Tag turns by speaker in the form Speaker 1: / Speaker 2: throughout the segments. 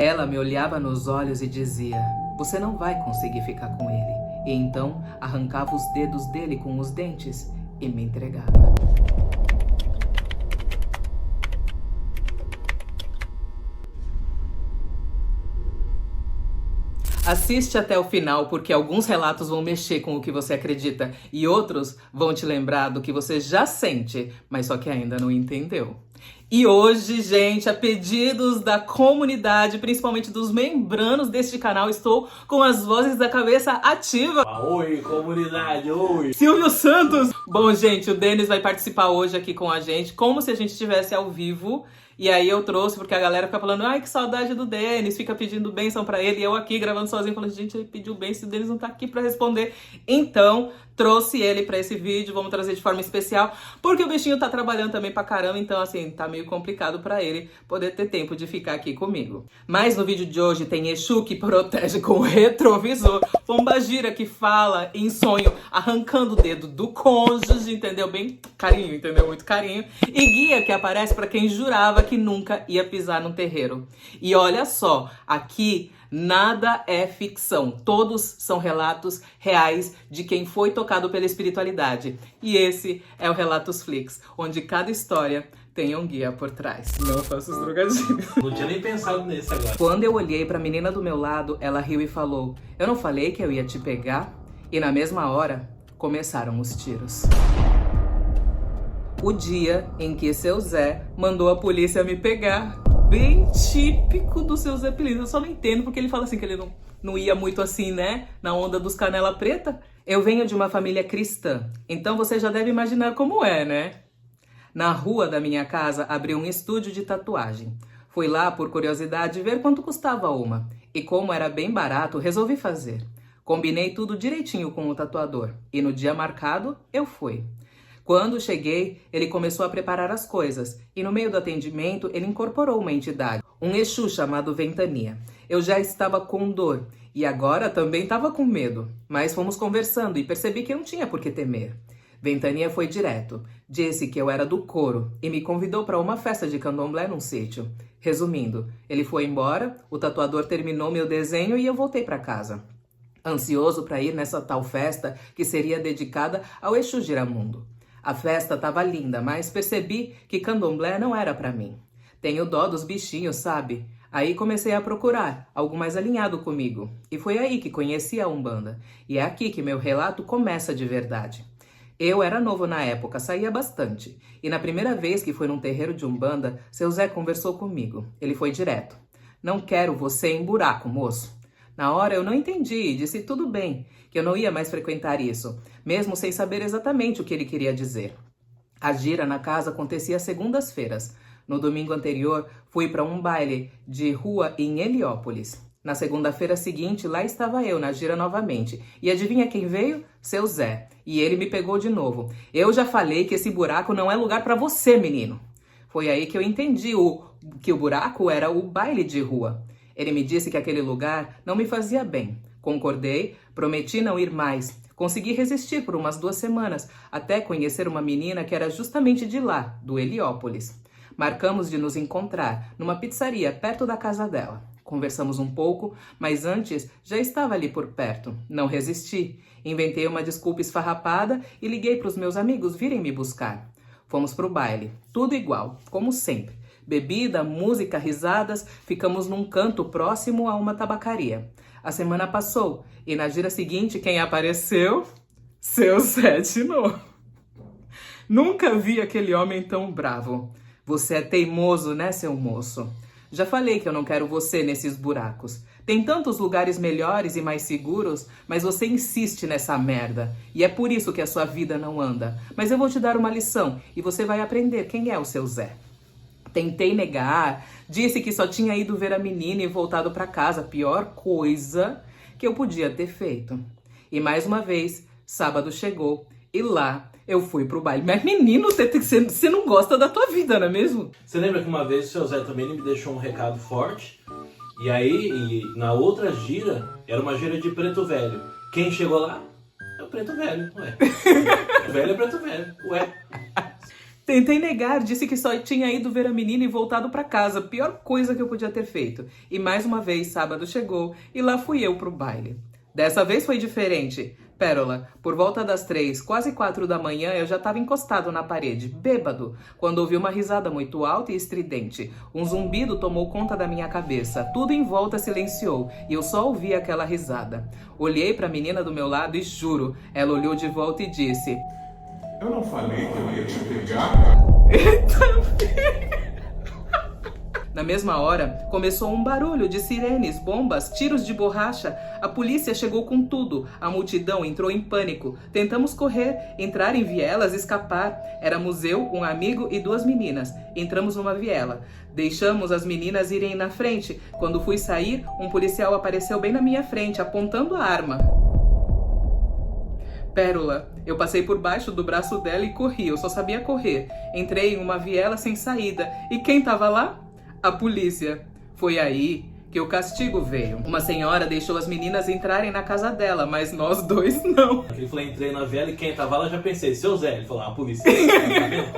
Speaker 1: Ela me olhava nos olhos e dizia: "Você não vai conseguir ficar com ele." E então arrancava os dedos dele com os dentes e me entregava. Assiste até o final, porque alguns relatos vão mexer com o que você acredita e outros vão te lembrar do que você já sente, mas só que ainda não entendeu. E hoje, gente, a pedidos da comunidade, principalmente dos membranos deste canal, estou com as vozes da cabeça ativa.
Speaker 2: Oi, comunidade, oi!
Speaker 1: Silvio Santos! Bom, gente, o Denis vai participar hoje aqui com a gente, como se a gente estivesse ao vivo. E aí eu trouxe, porque a galera fica falando: "Ai, que saudade do Denis", fica pedindo bênção pra ele. E eu aqui gravando sozinho, falando: "Gente, ele pediu bênção, o Denis não tá aqui pra responder." Então, trouxe ele pra esse vídeo, vamos trazer de forma especial, porque o bichinho tá trabalhando também pra caramba, então assim, tá meio complicado pra ele poder ter tempo de ficar aqui comigo. Mas no vídeo de hoje tem Exu que protege com o retrovisor, Pombagira que fala em sonho arrancando o dedo do cônjuge, entendeu? Bem carinho, entendeu? Muito carinho. E guia que aparece pra quem jurava que nunca ia pisar num terreiro. E olha só, aqui nada é ficção, todos são relatos reais de quem foi tocado pela espiritualidade. E esse é o Relatos Flix, onde cada história tem um guia por trás. Não faço os trocadilhos.
Speaker 2: Não tinha nem pensado nesse agora.
Speaker 1: Quando eu olhei pra menina do meu lado, ela riu e falou: "Eu não falei que eu ia te pegar?" E na mesma hora, começaram os tiros. O dia em que seu Zé mandou a polícia me pegar. Bem típico do seu Zé Pelini. Eu só não entendo porque ele fala assim que ele não ia muito assim, né? Na onda dos canela preta. Eu venho de uma família cristã, então você já deve imaginar como é, né? Na rua da minha casa abriu um estúdio de tatuagem. Fui lá por curiosidade ver quanto custava uma. E como era bem barato, resolvi fazer. Combinei tudo direitinho com o tatuador. E no dia marcado, eu fui. Quando cheguei, ele começou a preparar as coisas, e no meio do atendimento ele incorporou uma entidade, um Exu chamado Ventania. Eu já estava com dor, e agora também estava com medo, mas fomos conversando e percebi que não tinha por que temer. Ventania foi direto, disse que eu era do coro e me convidou para uma festa de candomblé num sítio. Resumindo, ele foi embora, o tatuador terminou meu desenho e eu voltei para casa. Ansioso para ir nessa tal festa que seria dedicada ao Exu Giramundo. A festa tava linda, mas percebi que candomblé não era pra mim. Tenho dó dos bichinhos, sabe? Aí comecei a procurar algo mais alinhado comigo. E foi aí que conheci a Umbanda. E é aqui que meu relato começa de verdade. Eu era novo na época, saía bastante. E na primeira vez que fui num terreiro de Umbanda, seu Zé conversou comigo. Ele foi direto: "Não quero você em buraco, moço." Na hora eu não entendi e disse tudo bem, que eu não ia mais frequentar isso, mesmo sem saber exatamente o que ele queria dizer. A gira na casa acontecia às segundas-feiras. No domingo anterior, fui para um baile de rua em Heliópolis. Na segunda-feira seguinte, lá estava eu, na gira novamente. E adivinha quem veio? Seu Zé. E ele me pegou de novo. "Eu já falei que esse buraco não é lugar para você, menino." Foi aí que eu entendi que o buraco era o baile de rua. Ele me disse que aquele lugar não me fazia bem. Concordei, prometi não ir mais. Consegui resistir por umas 2 semanas, até conhecer uma menina que era justamente de lá, do Heliópolis. Marcamos de nos encontrar numa pizzaria perto da casa dela. Conversamos um pouco, mas antes já estava ali por perto. Não resisti. Inventei uma desculpa esfarrapada e liguei para os meus amigos virem me buscar. Fomos pro baile, tudo igual, como sempre. Bebida, música, risadas, ficamos num canto próximo a uma tabacaria. A semana passou e na gira seguinte quem apareceu? Seu Zé de novo. Nunca vi aquele homem tão bravo. "Você é teimoso, né, seu moço? Já falei que eu não quero você nesses buracos. Tem tantos lugares melhores e mais seguros, mas você insiste nessa merda. E é por isso que a sua vida não anda. Mas eu vou te dar uma lição e você vai aprender quem é o seu Zé." Tentei negar, disse que só tinha ido ver a menina e voltado para casa, pior coisa que eu podia ter feito. E mais uma vez, sábado chegou e lá eu fui pro baile. Mas menino, você não gosta da tua vida, não é mesmo?
Speaker 2: Você lembra que uma vez o seu Zé também me deixou um recado forte? E aí, na outra gira, era uma gira de Preto Velho. Quem chegou lá? É o Preto Velho, ué. O velho é Preto Velho, ué.
Speaker 1: Tentei negar, disse que só tinha ido ver a menina e voltado pra casa. Pior coisa que eu podia ter feito. E mais uma vez, sábado chegou e lá fui eu pro baile. Dessa vez foi diferente. Pérola, por volta das 3, quase 4 da manhã, eu já estava encostado na parede, bêbado, quando ouvi uma risada muito alta e estridente. Um zumbido tomou conta da minha cabeça. Tudo em volta silenciou e eu só ouvi aquela risada. Olhei para a menina do meu lado e juro, ela olhou de volta e disse:
Speaker 3: Eu não falei que eu ia te pegar?
Speaker 1: Na mesma hora, começou um barulho de sirenes, bombas, tiros de borracha. A polícia chegou com tudo. A multidão entrou em pânico. Tentamos correr, entrar em vielas, escapar. Éramos eu, um amigo e 2 meninas. Entramos numa viela. Deixamos as meninas irem na frente. Quando fui sair, um policial apareceu bem na minha frente, apontando a arma. Pérola, eu passei por baixo do braço dela e corri. Eu só sabia correr. Entrei em uma viela sem saída. E quem tava lá? A polícia. Foi aí que o castigo veio. Uma senhora deixou as meninas entrarem na casa dela, mas nós 2 não.
Speaker 2: Ele falou, entrei na viela e quem tava lá, já pensei, seu Zé. Ele falou, a polícia.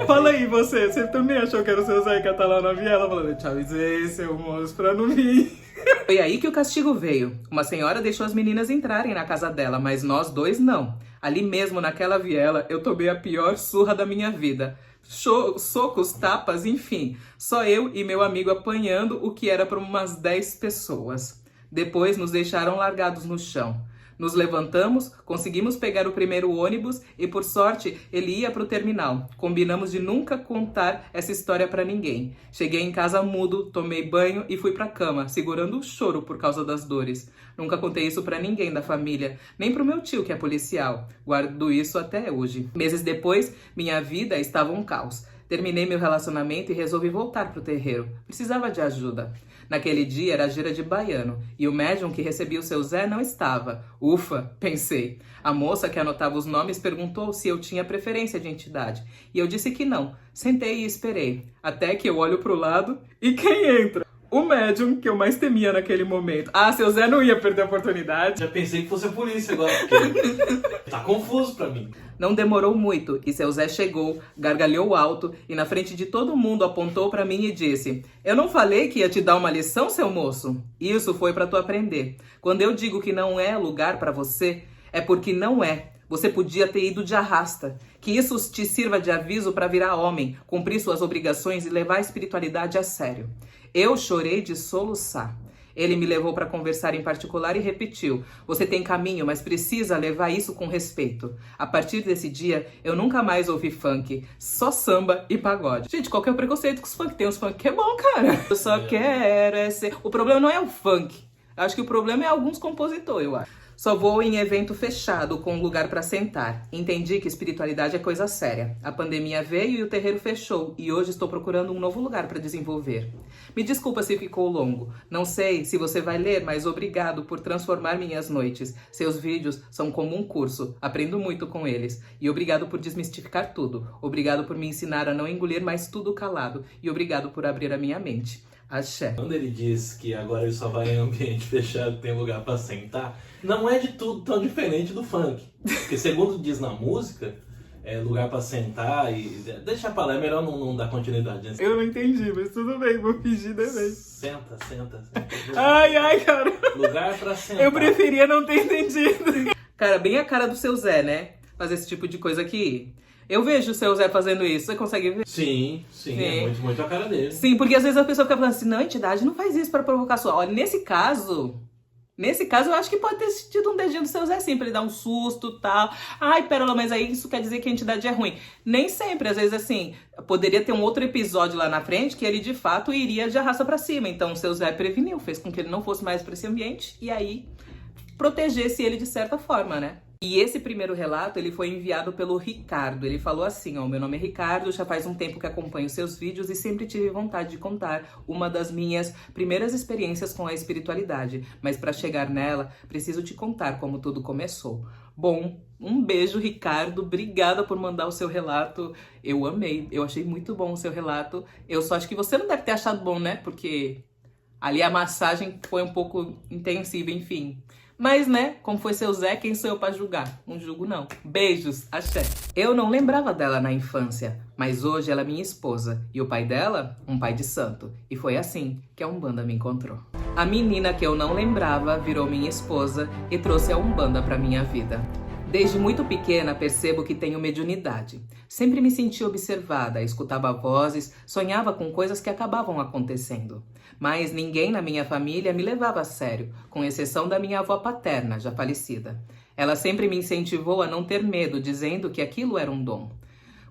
Speaker 1: Fala aí, você também achou que era o seu Zé que ia estar lá na viela? Falando, te avisei, seu moço, pra não vir. Foi aí que o castigo veio. Uma senhora deixou as meninas entrarem na casa dela, mas nós 2 não. Ali mesmo, naquela viela, eu tomei a pior surra da minha vida. Socos, tapas, enfim. Só eu e meu amigo apanhando o que era para umas 10 pessoas. Depois nos deixaram largados no chão. Nos levantamos, conseguimos pegar o primeiro ônibus e, por sorte, ele ia para o terminal. Combinamos de nunca contar essa história para ninguém. Cheguei em casa mudo, tomei banho e fui para a cama, segurando o choro por causa das dores. Nunca contei isso para ninguém da família, nem para o meu tio, que é policial. Guardo isso até hoje. Meses depois, minha vida estava um caos. Terminei meu relacionamento e resolvi voltar pro terreiro. Precisava de ajuda. Naquele dia era gira de baiano e o médium que recebia o seu Zé não estava. Ufa, pensei. A moça que anotava os nomes perguntou se eu tinha preferência de entidade e eu disse que não. Sentei e esperei, até que eu olho pro lado e quem entra? O médium que eu mais temia naquele momento. Ah, seu Zé não ia perder a oportunidade.
Speaker 2: Já pensei que fosse a polícia agora, porque tá confuso pra mim.
Speaker 1: Não demorou muito e seu Zé chegou, gargalhou alto e na frente de todo mundo apontou pra mim e disse: Eu não falei que ia te dar uma lição, seu moço? Isso foi pra tu aprender. Quando eu digo que não é lugar pra você, é porque não é. Você podia ter ido de arrasta. Que isso te sirva de aviso para virar homem, cumprir suas obrigações e levar a espiritualidade a sério. Eu chorei de soluçar. Ele me levou para conversar em particular e repetiu: Você tem caminho, mas precisa levar isso com respeito. A partir desse dia, eu nunca mais ouvi funk, só samba e pagode. Gente, qual que é o preconceito com os funk? Tem uns funk que é bom, cara. Eu só quero é ser... O problema não é o funk. Acho que o problema é alguns compositores, eu acho. Só vou em evento fechado, com um lugar para sentar. Entendi que espiritualidade é coisa séria. A pandemia veio e o terreiro fechou, e hoje estou procurando um novo lugar para desenvolver. Me desculpa se ficou longo. Não sei se você vai ler, mas obrigado por transformar minhas noites. Seus vídeos são como um curso. Aprendo muito com eles. E obrigado por desmistificar tudo. Obrigado por me ensinar a não engolir mais tudo calado. E obrigado por abrir a minha mente. Axé.
Speaker 2: Quando ele diz que agora ele só vai em ambiente fechado, tem lugar pra sentar, não é de tudo tão diferente do funk. Porque segundo diz na música, é lugar pra sentar e... Deixa pra lá, é melhor não dar continuidade. Né?
Speaker 1: Eu não entendi, mas tudo bem, vou fingir também.
Speaker 2: Senta.
Speaker 1: Ai, cara.
Speaker 2: Lugar pra sentar.
Speaker 1: Eu preferia não ter entendido. Cara, bem a cara do seu Zé, né? Fazer esse tipo de coisa aqui. Eu vejo o seu Zé fazendo isso, você consegue ver?
Speaker 2: Sim, é muito a cara dele.
Speaker 1: Sim, porque às vezes a pessoa fica falando assim, não, a entidade não faz isso pra provocar sua... Olha, nesse caso eu acho que pode ter tido um dedinho do seu Zé sim, pra ele dar um susto e tal. Ai, Pérola, mas aí isso quer dizer que a entidade é ruim. Nem sempre, às vezes assim, poderia ter um outro episódio lá na frente que ele de fato iria de arrasta pra cima. Então o seu Zé preveniu, fez com que ele não fosse mais pra esse ambiente e aí protegesse ele de certa forma, né? E esse primeiro relato, ele foi enviado pelo Ricardo. Ele falou assim, ó, meu nome é Ricardo, já faz um tempo que acompanho seus vídeos e sempre tive vontade de contar uma das minhas primeiras experiências com a espiritualidade. Mas para chegar nela, preciso te contar como tudo começou. Bom, um beijo, Ricardo. Obrigada por mandar o seu relato. Eu amei, eu achei muito bom o seu relato. Eu só acho que você não deve ter achado bom, né? Porque ali a massagem foi um pouco intensiva, enfim. Mas, né, como foi seu Zé, quem sou eu pra julgar? Não julgo, não. Beijos, axé. Eu não lembrava dela na infância, mas hoje ela é minha esposa. E o pai dela, um pai de santo. E foi assim que a Umbanda me encontrou. A menina que eu não lembrava virou minha esposa e trouxe a Umbanda pra minha vida. Desde muito pequena percebo que tenho mediunidade. Sempre me senti observada, escutava vozes, sonhava com coisas que acabavam acontecendo. Mas ninguém na minha família me levava a sério, com exceção da minha avó paterna, já falecida. Ela sempre me incentivou a não ter medo, dizendo que aquilo era um dom.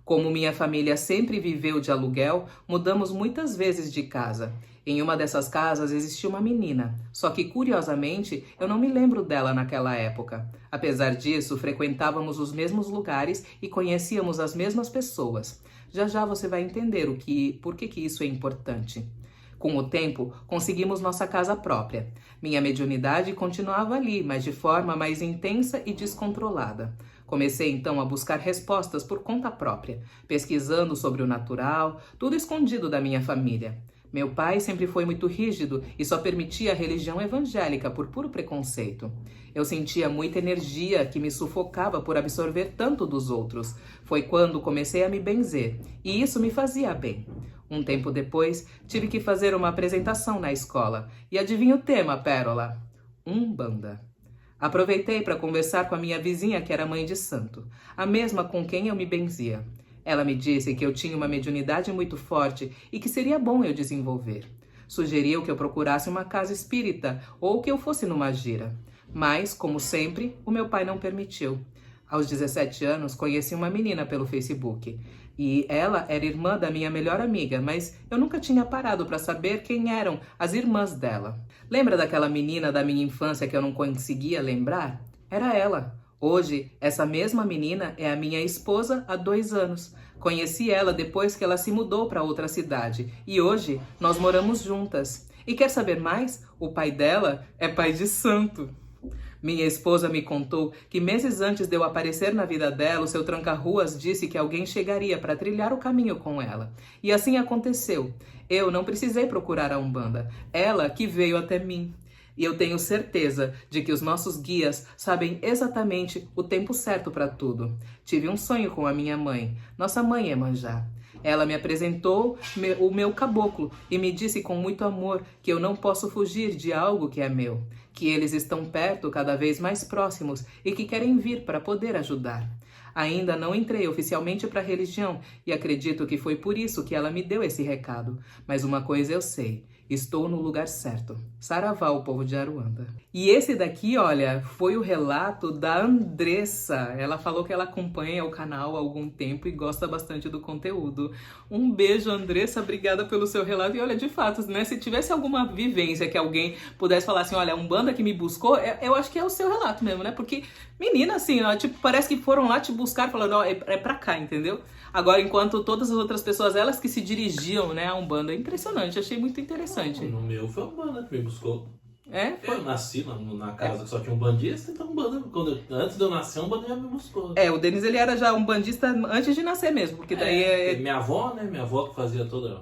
Speaker 1: Como minha família sempre viveu de aluguel, mudamos muitas vezes de casa. Em uma dessas casas existia uma menina, só que curiosamente eu não me lembro dela naquela época. Apesar disso, frequentávamos os mesmos lugares e conhecíamos as mesmas pessoas. Já já você vai entender por que isso é importante. Com o tempo, conseguimos nossa casa própria. Minha mediunidade continuava ali, mas de forma mais intensa e descontrolada. Comecei então a buscar respostas por conta própria, pesquisando sobre o natural, tudo escondido da minha família. Meu pai sempre foi muito rígido e só permitia a religião evangélica por puro preconceito. Eu sentia muita energia que me sufocava por absorver tanto dos outros. Foi quando comecei a me benzer, e isso me fazia bem. Um tempo depois, tive que fazer uma apresentação na escola. E adivinha o tema, Pérola? Umbanda. Aproveitei para conversar com a minha vizinha, que era mãe de santo, a mesma com quem eu me benzia. Ela me disse que eu tinha uma mediunidade muito forte e que seria bom eu desenvolver. Sugeriu que eu procurasse uma casa espírita ou que eu fosse numa gira. Mas, como sempre, o meu pai não permitiu. Aos 17 anos, conheci uma menina pelo Facebook. E ela era irmã da minha melhor amiga, mas eu nunca tinha parado para saber quem eram as irmãs dela. Lembra daquela menina da minha infância que eu não conseguia lembrar? Era ela. Hoje, essa mesma menina é a minha esposa há 2 anos. Conheci ela depois que ela se mudou para outra cidade. E hoje, nós moramos juntas. E quer saber mais? O pai dela é pai de santo. Minha esposa me contou que meses antes de eu aparecer na vida dela, o seu tranca-ruas disse que alguém chegaria para trilhar o caminho com ela. E assim aconteceu. Eu não precisei procurar a Umbanda. Ela que veio até mim. E eu tenho certeza de que os nossos guias sabem exatamente o tempo certo para tudo. Tive um sonho com a minha mãe, nossa mãe Iemanjá. Ela me apresentou o meu caboclo e me disse com muito amor que eu não posso fugir de algo que é meu, que eles estão perto, cada vez mais próximos e que querem vir para poder ajudar. Ainda não entrei oficialmente para a religião e acredito que foi por isso que ela me deu esse recado. Mas uma coisa eu sei, estou no lugar certo. Saravá, o povo de Aruanda. E esse daqui, olha, foi o relato da Andressa. Ela falou que ela acompanha o canal há algum tempo e gosta bastante do conteúdo. Um beijo, Andressa, obrigada pelo seu relato. E olha, de fato, né, se tivesse alguma vivência que alguém pudesse falar assim, olha, a Umbanda que me buscou, eu acho que é o seu relato mesmo, né? Porque, menina, assim, ó, tipo, parece que foram lá te buscar falando, ó, é pra cá, entendeu? Agora, enquanto todas as outras pessoas, elas que se dirigiam, né, à Umbanda. É impressionante, achei muito interessante.
Speaker 2: No meu foi a Umbanda que me buscou.
Speaker 1: É?
Speaker 2: Eu nasci na casa que só tinha um bandista, então antes de eu nascer, a Umbanda já me buscou.
Speaker 1: O Denis, ele era já um bandista antes de nascer mesmo, porque daí
Speaker 2: Minha avó, né, minha avó que fazia toda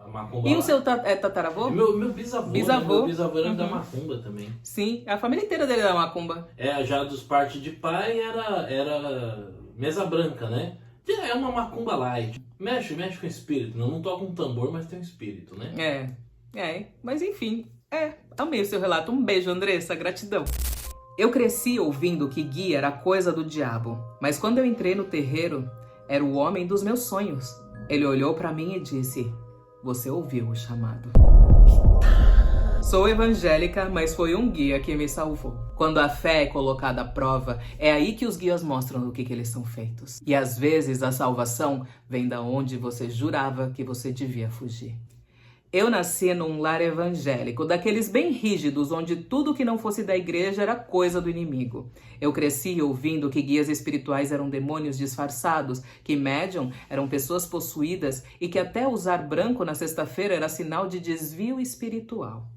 Speaker 2: a macumba
Speaker 1: E
Speaker 2: lá.
Speaker 1: o seu tataravô?
Speaker 2: Meu bisavô.
Speaker 1: Bisavô.
Speaker 2: Né? Meu bisavô era da macumba também.
Speaker 1: Sim, a família inteira dele era macumba.
Speaker 2: Já dos partes de pai era mesa branca, né? É uma macumba light. Mexe com espírito. Não toca um tambor, mas tem um espírito, né?
Speaker 1: Mas enfim, amei o seu relato. Um beijo, Andressa, gratidão. Eu cresci ouvindo que guia era coisa do diabo, mas quando eu entrei no terreiro, era o homem dos meus sonhos. Ele olhou pra mim e disse, você ouviu o chamado. Sou evangélica, mas foi um guia que me salvou. Quando a fé é colocada à prova, é aí que os guias mostram do que eles são feitos. E às vezes a salvação vem da onde você jurava que você devia fugir. Eu nasci num lar evangélico, daqueles bem rígidos, onde tudo que não fosse da igreja era coisa do inimigo. Eu cresci ouvindo que guias espirituais eram demônios disfarçados, que médium eram pessoas possuídas e que até usar branco na sexta-feira era sinal de desvio espiritual.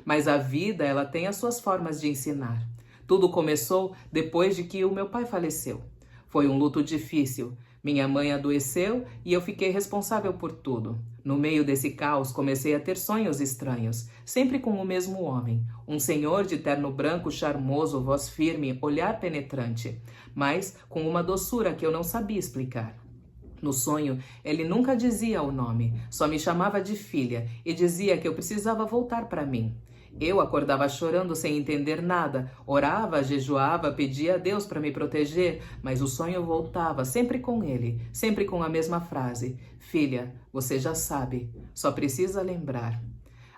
Speaker 1: Mas a vida, ela tem as suas formas de ensinar. Tudo começou depois de que o meu pai faleceu. Foi um luto difícil. Minha mãe adoeceu e eu fiquei responsável por tudo. No meio desse caos, comecei a ter sonhos estranhos, sempre com o mesmo homem. Um senhor de terno branco charmoso, voz firme, olhar penetrante, mas com uma doçura que eu não sabia explicar. No sonho, ele nunca dizia o nome, só me chamava de filha e dizia que eu precisava voltar para mim. Eu acordava chorando sem entender nada, orava, jejuava, pedia a Deus para me proteger, mas o sonho voltava, sempre com ele, sempre com a mesma frase: filha, você já sabe, só precisa lembrar.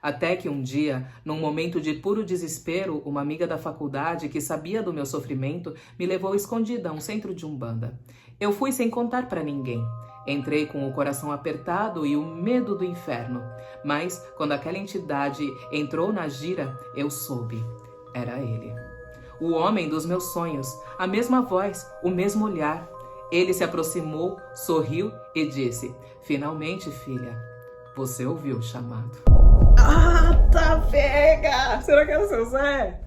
Speaker 1: Até que um dia, num momento de puro desespero, uma amiga da faculdade que sabia do meu sofrimento me levou escondida a um centro de umbanda. Eu fui sem contar para ninguém. Entrei com o coração apertado e o medo do inferno. Mas, quando aquela entidade entrou na gira, eu soube. Era ele. O homem dos meus sonhos, a mesma voz, o mesmo olhar. Ele se aproximou, sorriu e disse: finalmente, filha, você ouviu o chamado. Ah, tá pega! Será que era o seu Zé?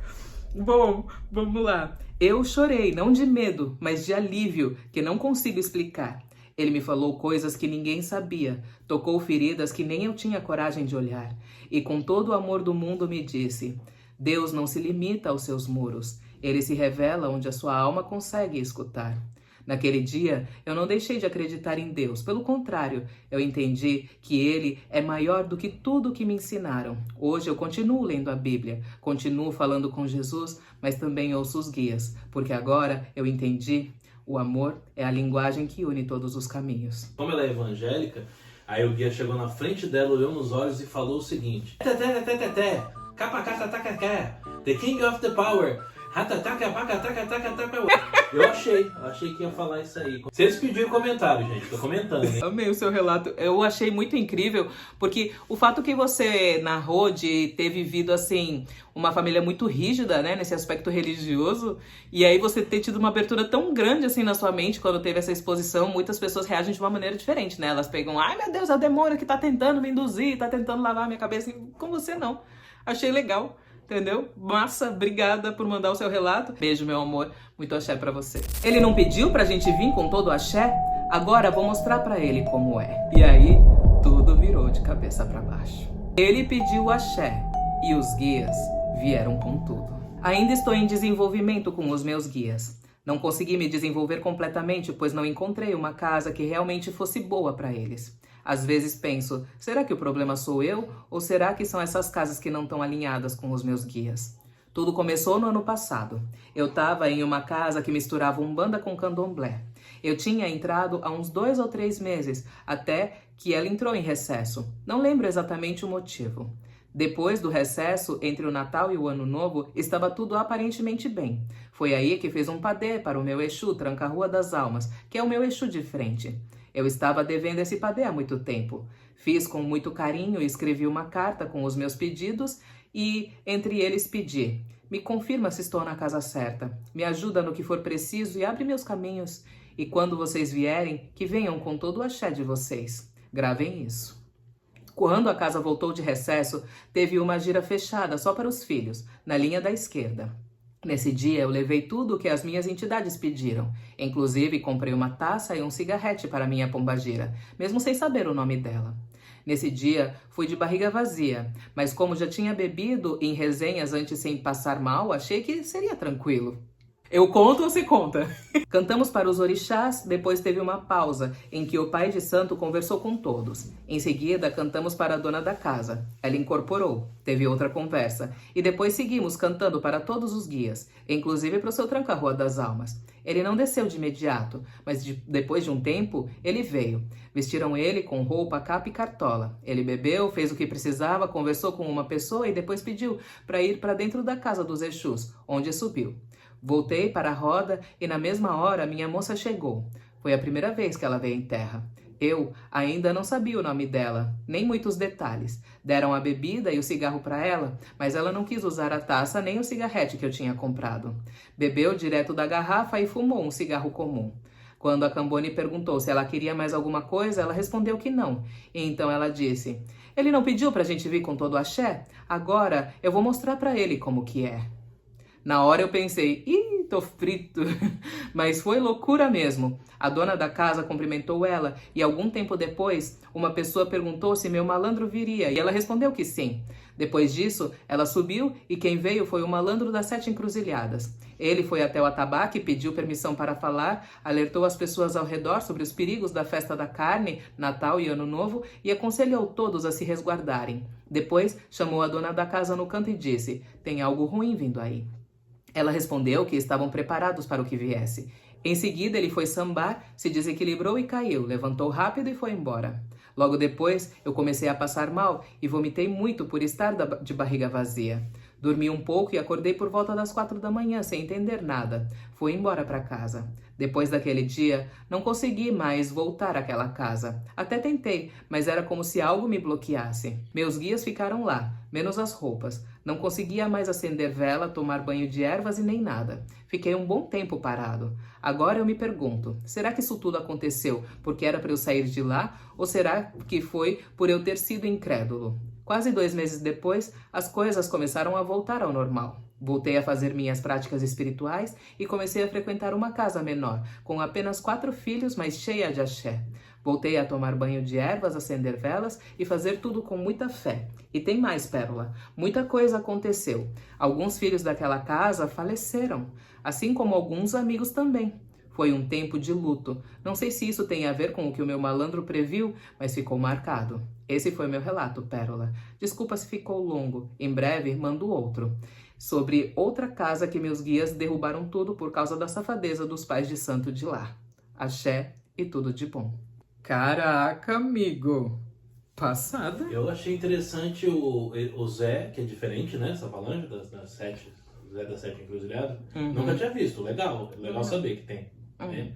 Speaker 1: Bom, vamos lá. Eu chorei, não de medo, mas de alívio, que não consigo explicar. Ele me falou coisas que ninguém sabia, tocou feridas que nem eu tinha coragem de olhar, e com todo o amor do mundo me disse: Deus não se limita aos seus muros, ele se revela onde a sua alma consegue escutar. Naquele dia, eu não deixei de acreditar em Deus, pelo contrário, eu entendi que Ele é maior do que tudo que me ensinaram. Hoje eu continuo lendo a Bíblia, continuo falando com Jesus, mas também ouço os guias, porque agora eu entendi. O amor é a linguagem que une todos os caminhos.
Speaker 2: Como ela é evangélica, aí o guia chegou na frente dela, olhou nos olhos e falou o seguinte: The King of the Power. Eu achei que ia falar isso aí. Vocês pediram comentário, gente, tô comentando, hein?
Speaker 1: Amei o seu relato, eu achei muito incrível, porque o fato que você narrou de ter vivido, assim, uma família muito rígida, né, nesse aspecto religioso, e aí você ter tido uma abertura tão grande, assim, na sua mente, quando teve essa exposição, muitas pessoas reagem de uma maneira diferente, né, elas pegam: ai meu Deus, é o demônio que tá tentando me induzir, tá tentando lavar a minha cabeça, e com você não, achei legal. Entendeu? Massa, obrigada por mandar o seu relato. Beijo, meu amor. Muito axé pra você. Ele não pediu pra gente vir com todo o axé? Agora vou mostrar pra ele como é. E aí, tudo virou de cabeça pra baixo. Ele pediu o axé e os guias vieram com tudo. Ainda estou em desenvolvimento com os meus guias. Não consegui me desenvolver completamente, pois não encontrei uma casa que realmente fosse boa pra eles. Às vezes penso, será que o problema sou eu? Ou será que são essas casas que não estão alinhadas com os meus guias? Tudo começou no ano passado. Eu estava em uma casa que misturava umbanda com candomblé. Eu tinha entrado há uns 2 ou 3 meses, até que ela entrou em recesso. Não lembro exatamente o motivo. Depois do recesso, entre o Natal e o Ano Novo, estava tudo aparentemente bem. Foi aí que fiz um padê para o meu Exu, Tranca-Rua das Almas, que é o meu Exu de frente. Eu estava devendo esse padê há muito tempo. Fiz com muito carinho e escrevi uma carta com os meus pedidos e, entre eles, pedi: me confirma se estou na casa certa, me ajuda no que for preciso e abre meus caminhos. E quando vocês vierem, que venham com todo o axé de vocês. Gravem isso. Quando a casa voltou de recesso, teve uma gira fechada só para os filhos, na linha da esquerda. Nesse dia, eu levei tudo o que as minhas entidades pediram. Inclusive, comprei uma taça e um cigarrete para minha pombagira, mesmo sem saber o nome dela. Nesse dia, fui de barriga vazia, mas como já tinha bebido em resenhas antes sem passar mal, achei que seria tranquilo. Eu conto ou você conta? Cantamos para os orixás, depois teve uma pausa, em que o pai de santo conversou com todos. Em seguida, cantamos para a dona da casa. Ela incorporou, teve outra conversa. E depois seguimos cantando para todos os guias, inclusive para o seu Tranca-Rua das Almas. Ele não desceu de imediato, mas depois de um tempo, ele veio. Vestiram ele com roupa, capa e cartola. Ele bebeu, fez o que precisava, conversou com uma pessoa e depois pediu para ir para dentro da casa dos Exus, onde subiu. Voltei para a roda e na mesma hora minha moça chegou. Foi a primeira vez que ela veio em terra. Eu ainda não sabia o nome dela, nem muitos detalhes. Deram a bebida e o cigarro para ela, mas ela não quis usar a taça nem o cigarrete que eu tinha comprado. Bebeu direto da garrafa e fumou um cigarro comum. Quando a Cambone perguntou se ela queria mais alguma coisa, ela respondeu que não. E então ela disse: ele não pediu pra gente vir com todo o axé? Agora eu vou mostrar pra ele como que é. Na hora eu pensei: ih, frito, frito. Mas foi loucura mesmo. A dona da casa cumprimentou ela e algum tempo depois, uma pessoa perguntou se meu malandro viria e ela respondeu que sim. Depois disso, ela subiu e quem veio foi o malandro das 7 encruzilhadas. Ele foi até o atabaque, pediu permissão para falar, alertou as pessoas ao redor sobre os perigos da festa da carne, Natal e Ano Novo e aconselhou todos a se resguardarem. Depois, chamou a dona da casa no canto e disse: "Tem algo ruim vindo aí." Ela respondeu que estavam preparados para o que viesse. Em seguida, ele foi sambar, se desequilibrou e caiu, levantou rápido e foi embora. Logo depois, eu comecei a passar mal e vomitei muito por estar de barriga vazia. Dormi um pouco e acordei por volta das 4 da manhã, sem entender nada. Fui embora para casa. Depois daquele dia, não consegui mais voltar àquela casa. Até tentei, mas era como se algo me bloqueasse. Meus guias ficaram lá, menos as roupas. Não conseguia mais acender vela, tomar banho de ervas e nem nada. Fiquei um bom tempo parado. Agora eu me pergunto, será que isso tudo aconteceu porque era para eu sair de lá? Ou será que foi por eu ter sido incrédulo? Quase 2 meses depois, as coisas começaram a voltar ao normal. Voltei a fazer minhas práticas espirituais e comecei a frequentar uma casa menor, com apenas 4 filhos, mas cheia de axé. Voltei a tomar banho de ervas, acender velas e fazer tudo com muita fé. E tem mais, Pérola. Muita coisa aconteceu. Alguns filhos daquela casa faleceram, assim como alguns amigos também. Foi um tempo de luto. Não sei se isso tem a ver com o que o meu malandro previu, mas ficou marcado. Esse foi meu relato, Pérola. Desculpa se ficou longo. Em breve, mando outro. Sobre outra casa que meus guias derrubaram tudo por causa da safadeza dos pais de santo de lá. Axé e tudo de bom. Caraca, amigo. Passada.
Speaker 2: Eu achei interessante o Zé, que é diferente, né? Essa falange das 7, Zé das 7 encruzilhadas. Nunca tinha visto. Legal saber que tem. Né?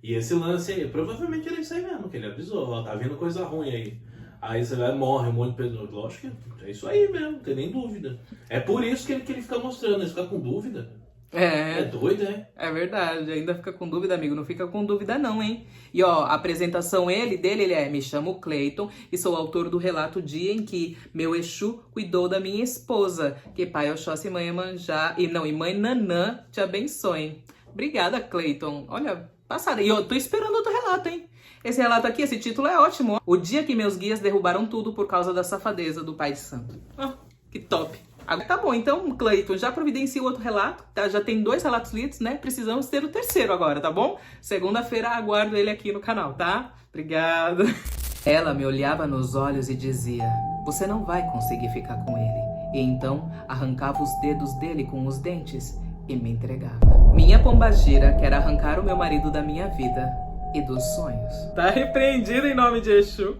Speaker 2: E esse lance aí, provavelmente era isso aí mesmo, que ele avisou. Ó, tá vindo coisa ruim aí. Aí você vai, morre um monte de pessoas. Lógico que é isso aí mesmo, não tem nem dúvida. É por isso que ele fica mostrando, ele fica com dúvida. É doido, né?
Speaker 1: É verdade, ainda fica com dúvida, amigo. Não fica com dúvida não, hein? E ó, a apresentação dele é: me chamo Cleiton e sou autor do relato o dia em que meu Exu cuidou da minha esposa. Que pai Oxóssi e mãe Iemanjá, e mãe Nanã te abençoem. Obrigada, Cleiton. Olha, passada. E eu tô esperando outro relato, hein? Esse relato aqui, esse título é ótimo. Ó. O dia que meus guias derrubaram tudo por causa da safadeza do pai de santo. Ah, que top. Agora, tá bom, então, Cleiton, já providencia o outro relato, tá? Já tem 2 relatos lidos, né? Precisamos ter o terceiro agora, tá bom? Segunda-feira aguardo ele aqui no canal, tá? Obrigada. Ela me olhava nos olhos e dizia: "Você não vai conseguir ficar com ele." E então arrancava os dedos dele com os dentes e me entregava. Minha pombagira quer arrancar o meu marido da minha vida e dos sonhos. Tá repreendido em nome de Exu.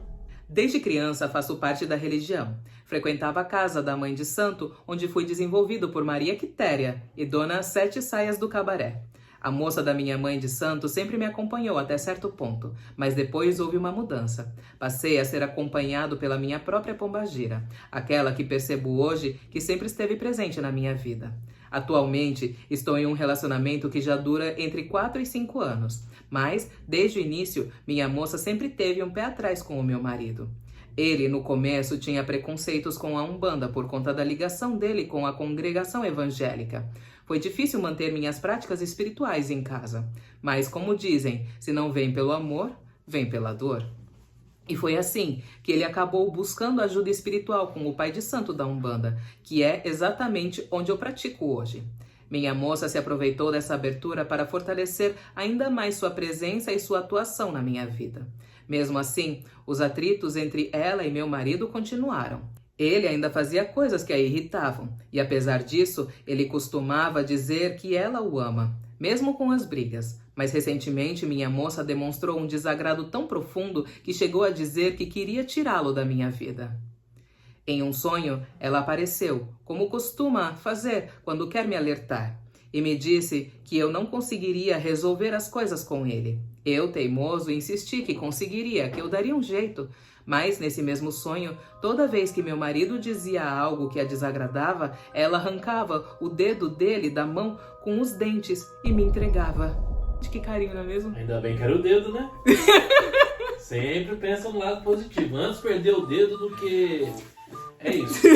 Speaker 1: Desde criança faço parte da religião. Frequentava a casa da mãe de santo, onde fui desenvolvido por Maria Quitéria e Dona 7 Saias do Cabaré. A moça da minha mãe de santo sempre me acompanhou até certo ponto, mas depois houve uma mudança. Passei a ser acompanhado pela minha própria pombagira, aquela que percebo hoje que sempre esteve presente na minha vida. Atualmente, estou em um relacionamento que já dura entre 4 e 5 anos, mas, desde o início, minha moça sempre teve um pé atrás com o meu marido. Ele, no começo, tinha preconceitos com a Umbanda por conta da ligação dele com a congregação evangélica. Foi difícil manter minhas práticas espirituais em casa, mas, como dizem, se não vem pelo amor, vem pela dor. E foi assim que ele acabou buscando ajuda espiritual com o pai de santo da Umbanda, que é exatamente onde eu pratico hoje. Minha moça se aproveitou dessa abertura para fortalecer ainda mais sua presença e sua atuação na minha vida. Mesmo assim, os atritos entre ela e meu marido continuaram. Ele ainda fazia coisas que a irritavam, e apesar disso, ele costumava dizer que ela o ama, mesmo com as brigas. Mas recentemente minha moça demonstrou um desagrado tão profundo que chegou a dizer que queria tirá-lo da minha vida. Em um sonho, ela apareceu, como costuma fazer quando quer me alertar, e me disse que eu não conseguiria resolver as coisas com ele. Eu, teimoso, insisti que conseguiria, que eu daria um jeito. Mas, nesse mesmo sonho, toda vez que meu marido dizia algo que a desagradava, ela arrancava o dedo dele da mão com os dentes e me entregava. Que carinho, não é mesmo?
Speaker 2: Ainda bem que era o dedo, né? Sempre pensa no lado positivo. Antes perder o dedo do que... É isso.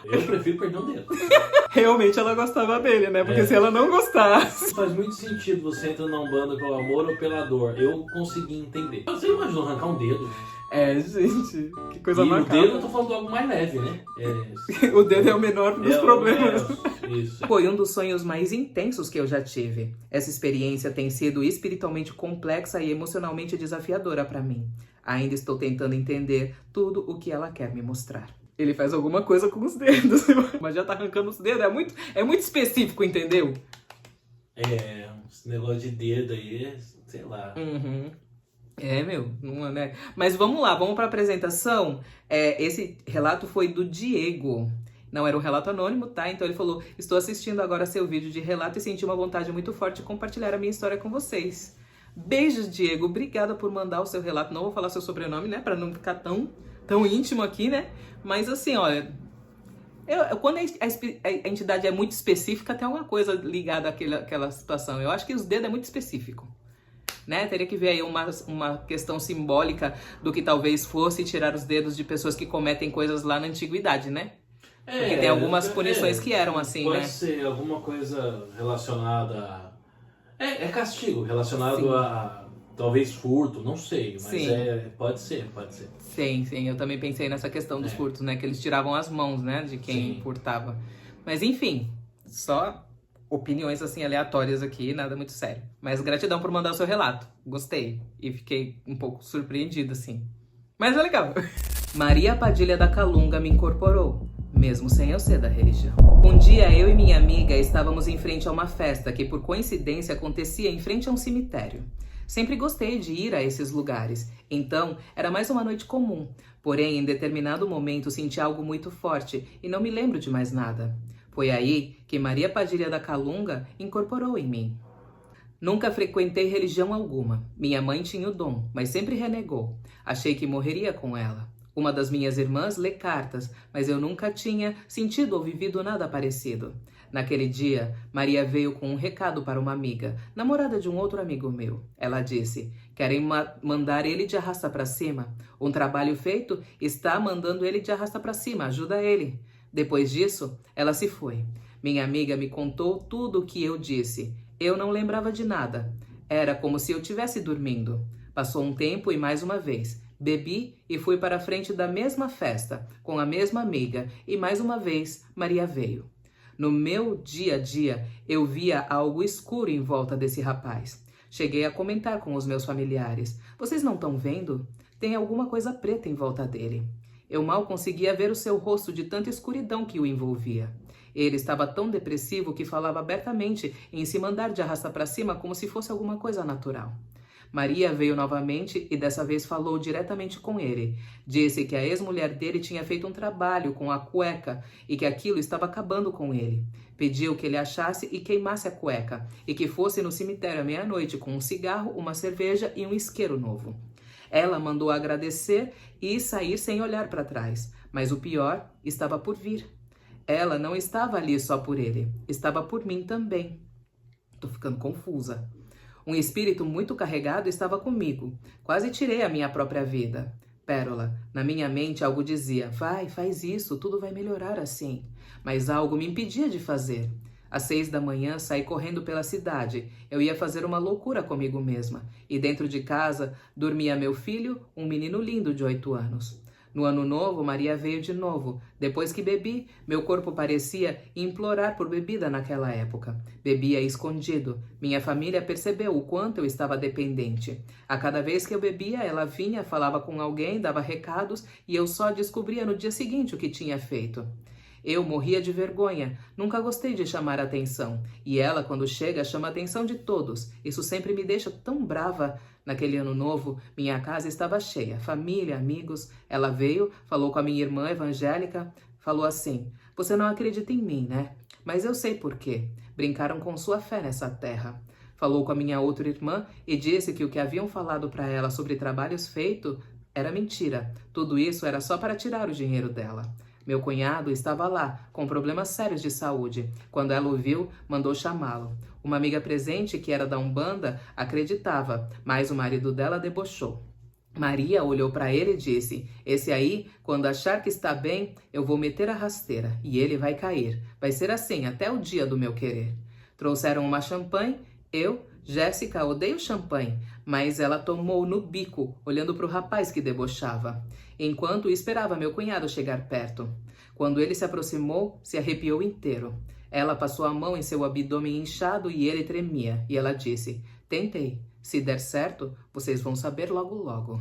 Speaker 2: Eu prefiro perder um dedo.
Speaker 1: Realmente ela gostava dele, né? Porque se ela não gostasse...
Speaker 2: Faz muito sentido você entra na Umbanda pelo amor ou pela dor. Eu consegui entender. Você imaginou arrancar um dedo?
Speaker 1: Gente, que coisa
Speaker 2: E
Speaker 1: macabra.
Speaker 2: o dedo eu tô falando de algo mais leve, né?
Speaker 1: O dedo é o menor dos problemas.
Speaker 2: Isso.
Speaker 1: Foi um dos sonhos mais intensos que eu já tive. Essa experiência tem sido espiritualmente complexa e emocionalmente desafiadora pra mim. Ainda estou tentando entender tudo o que ela quer me mostrar. Ele faz alguma coisa com os dedos, mas já tá arrancando os dedos. É muito específico, entendeu?
Speaker 2: Esse negócio de dedo aí, sei lá.
Speaker 1: Não, né? Mas vamos lá, vamos pra apresentação. Esse relato foi do Diego. Não era um relato anônimo, tá? Então ele falou: estou assistindo agora seu vídeo de relato e senti uma vontade muito forte de compartilhar a minha história com vocês. Beijos, Diego. Obrigada por mandar o seu relato. Não vou falar seu sobrenome, né? Pra não ficar tão íntimo aqui, né? Mas assim, olha... quando a entidade é muito específica, tem alguma coisa ligada àquela situação. Eu acho que os dedos é muito específico. Né? Teria que ver aí uma questão simbólica do que talvez fosse tirar os dedos de pessoas que cometem coisas lá na antiguidade, né? Porque tem algumas punições que eram assim,
Speaker 2: pode
Speaker 1: né?
Speaker 2: Pode ser alguma coisa relacionada a... É castigo, relacionado a talvez furto, não sei, mas pode ser.
Speaker 1: Sim, eu também pensei nessa questão dos furtos, né? Que eles tiravam as mãos, né? De quem furtava. Mas enfim, só opiniões assim aleatórias aqui, nada muito sério. Mas gratidão por mandar o seu relato. Gostei. E fiquei um pouco surpreendida, assim. Mas é legal. Maria Padilha da Calunga me incorporou, mesmo sem eu ser da religião. Um dia eu e minha amiga estávamos em frente a uma festa que por coincidência acontecia em frente a um cemitério. Sempre gostei de ir a esses lugares, então era mais uma noite comum. Porém, em determinado momento senti algo muito forte e não me lembro de mais nada. Foi aí que Maria Padilha da Calunga incorporou em mim. Nunca frequentei religião alguma. Minha mãe tinha o dom, mas sempre renegou. Achei que morreria com ela. Uma das minhas irmãs lê cartas, mas eu nunca tinha sentido ou vivido nada parecido. Naquele dia, Maria veio com um recado para uma amiga, namorada de um outro amigo meu. Ela disse: querem mandar ele de arrasta para cima? Um trabalho feito está mandando ele de arrasta para cima, ajuda ele. Depois disso, ela se foi. Minha amiga me contou tudo o que eu disse. Eu não lembrava de nada. Era como se eu estivesse dormindo. Passou um tempo e mais uma vez. Bebi e fui para a frente da mesma festa, com a mesma amiga, e mais uma vez Maria veio. No meu dia a dia, eu via algo escuro em volta desse rapaz. Cheguei a comentar com os meus familiares. Vocês não estão vendo? Tem alguma coisa preta em volta dele. Eu mal conseguia ver o seu rosto de tanta escuridão que o envolvia. Ele estava tão depressivo que falava abertamente em se mandar de arrasta para cima como se fosse alguma coisa natural. Maria veio novamente e dessa vez falou diretamente com ele. Disse que a ex-mulher dele tinha feito um trabalho com a cueca e que aquilo estava acabando com ele. Pediu que ele achasse e queimasse a cueca e que fosse no cemitério à meia-noite com um cigarro, uma cerveja e um isqueiro novo. Ela mandou agradecer e sair sem olhar para trás, mas o pior estava por vir. Ela não estava ali só por ele, estava por mim também. Tô ficando confusa. Um espírito muito carregado estava comigo. Quase tirei a minha própria vida. Pérola, na minha mente algo dizia: vai, faz isso, tudo vai melhorar assim. Mas algo me impedia de fazer. Às 6 da manhã saí correndo pela cidade. Eu ia fazer uma loucura comigo mesma. E dentro de casa dormia meu filho, um menino lindo de 8 anos. No ano novo, Maria veio de novo. Depois que bebi, meu corpo parecia implorar por bebida naquela época. Bebia escondido. Minha família percebeu o quanto eu estava dependente. A cada vez que eu bebia, ela vinha, falava com alguém, dava recados e eu só descobria no dia seguinte o que tinha feito. Eu morria de vergonha, nunca gostei de chamar atenção. E ela, quando chega, chama a atenção de todos. Isso sempre me deixa tão brava. Naquele ano novo, minha casa estava cheia, família, amigos. Ela veio, falou com a minha irmã evangélica, falou assim: você não acredita em mim, né? Mas eu sei por quê. Brincaram com sua fé nessa terra. Falou com a minha outra irmã e disse que o que haviam falado para ela sobre trabalhos feitos era mentira. Tudo isso era só para tirar o dinheiro dela. Meu cunhado estava lá, com problemas sérios de saúde. Quando ela o viu, mandou chamá-lo. Uma amiga presente, que era da Umbanda, acreditava, mas o marido dela debochou. Maria olhou para ele e disse: esse aí, quando achar que está bem, eu vou meter a rasteira e ele vai cair. Vai ser assim até o dia do meu querer. Trouxeram uma champanhe. Jéssica, odeio champanhe, mas ela tomou no bico, olhando para o rapaz que debochava, enquanto esperava meu cunhado chegar perto. Quando ele se aproximou, se arrepiou inteiro. Ela passou a mão em seu abdômen inchado e ele tremia, e ela disse: tentei. Se der certo, vocês vão saber logo logo.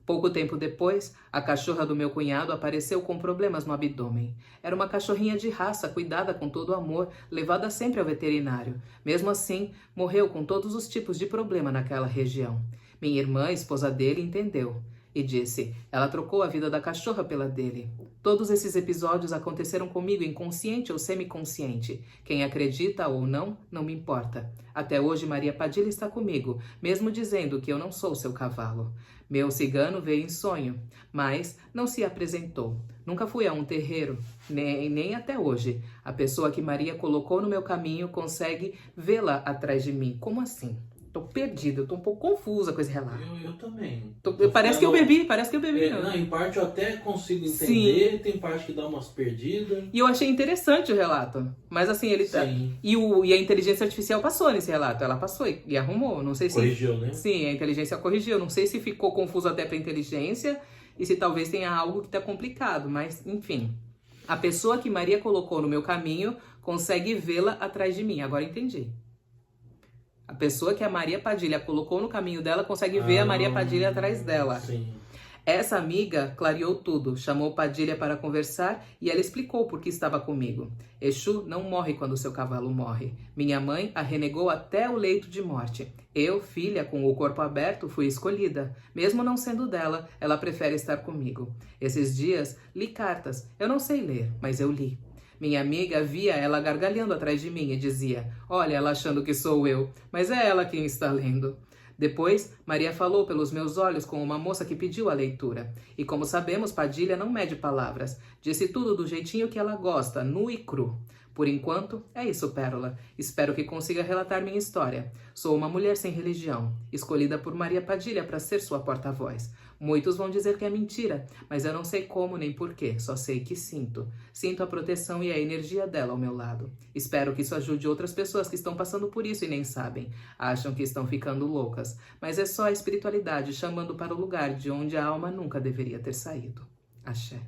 Speaker 1: Pouco tempo depois, a cachorra do meu cunhado apareceu com problemas no abdômen. Era uma cachorrinha de raça, cuidada com todo amor, levada sempre ao veterinário. Mesmo assim, morreu com todos os tipos de problema naquela região. Minha irmã, esposa dele, entendeu e disse: ela trocou a vida da cachorra pela dele. Todos esses episódios aconteceram comigo inconsciente ou semiconsciente. Quem acredita ou não, não me importa. Até hoje Maria Padilha está comigo, mesmo dizendo que eu não sou seu cavalo. Meu cigano veio em sonho, mas não se apresentou. Nunca fui a um terreiro, nem até hoje. A pessoa que Maria colocou no meu caminho consegue vê-la atrás de mim. Como assim? Tô perdida, eu tô um pouco confusa com esse relato.
Speaker 2: Eu também.
Speaker 1: Parece que eu bebi.
Speaker 2: Não, em parte eu até consigo entender, tem parte que dá umas perdidas.
Speaker 1: E eu achei interessante o relato. Mas assim, ele tá. E a inteligência artificial passou nesse relato. Ela passou e arrumou. Não sei se.
Speaker 2: Corrigiu, né?
Speaker 1: Sim, a inteligência corrigiu. Não sei se ficou confuso até pra inteligência e se talvez tenha algo que tá complicado. Mas, enfim. A pessoa que Maria colocou no meu caminho consegue vê-la atrás de mim. Agora entendi. A pessoa que a Maria Padilha colocou no caminho dela consegue ver a Maria Padilha atrás dela.
Speaker 2: Sim.
Speaker 1: Essa amiga clareou tudo, chamou Padilha para conversar e ela explicou por que estava comigo. Exu não morre quando seu cavalo morre. Minha mãe a renegou até o leito de morte. Eu, filha, com o corpo aberto, fui escolhida. Mesmo não sendo dela, ela prefere estar comigo. Esses dias, li cartas. Eu não sei ler, mas eu li. Minha amiga via ela gargalhando atrás de mim e dizia: olha, ela achando que sou eu, mas é ela quem está lendo. Depois, Maria falou pelos meus olhos com uma moça que pediu a leitura. E como sabemos, Padilha não mede palavras. Disse tudo do jeitinho que ela gosta, nu e cru. Por enquanto, é isso, Pérola. Espero que consiga relatar minha história. Sou uma mulher sem religião, escolhida por Maria Padilha para ser sua porta-voz. Muitos vão dizer que é mentira, mas eu não sei como nem porquê, só sei que sinto. Sinto a proteção e a energia dela ao meu lado. Espero que isso ajude outras pessoas que estão passando por isso e nem sabem. Acham que estão ficando loucas, mas é só a espiritualidade chamando para o lugar de onde a alma nunca deveria ter saído. Axé.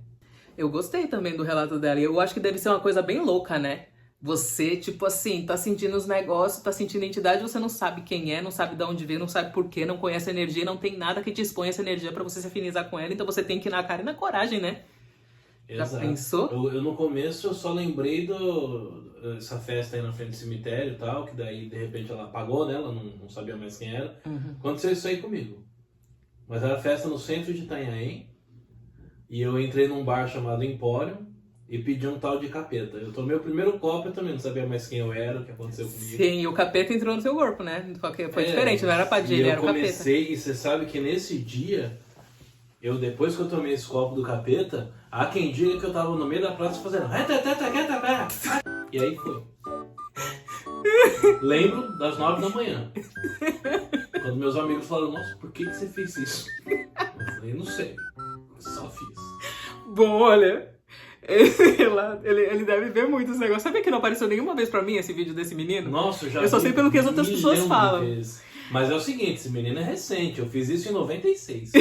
Speaker 1: Eu gostei também do relato dela e eu acho que deve ser uma coisa bem louca, né? Você, tipo assim, tá sentindo os negócios, tá sentindo a entidade, você não sabe quem é, não sabe de onde veio, não sabe por quê, não conhece a energia, não tem nada que te exponha essa energia pra você se afinizar com ela, então você tem que ir na cara e na coragem, né?
Speaker 2: Exato.
Speaker 1: Já pensou?
Speaker 2: Eu no começo eu só lembrei essa festa aí na frente do cemitério e tal, que daí de repente ela apagou, né? Ela não sabia mais quem era. Aconteceu isso aí comigo. Mas era festa no centro de Itanhaém e eu entrei num bar chamado Empório e pedi um tal de capeta. Eu tomei o primeiro copo, eu também não sabia mais quem eu era, o que aconteceu comigo.
Speaker 1: Sim, e o capeta entrou no seu corpo, né? Foi diferente, não era Padilha, era o capeta.
Speaker 2: Eu comecei, e você sabe que nesse dia, depois que eu tomei esse copo do capeta, há quem diga que eu tava no meio da praça fazendo... E aí foi. Lembro das 9 da manhã. Quando meus amigos falaram, nossa, por que você fez isso? Eu falei, não sei, só fiz.
Speaker 1: Bom, olha... Ele deve ver muitos negócios. Sabe que não apareceu nenhuma vez pra mim esse vídeo desse menino?
Speaker 2: Nossa,
Speaker 1: eu só sei pelo que as outras pessoas falam.
Speaker 2: Mas é o seguinte, esse menino é recente, eu fiz isso em 96.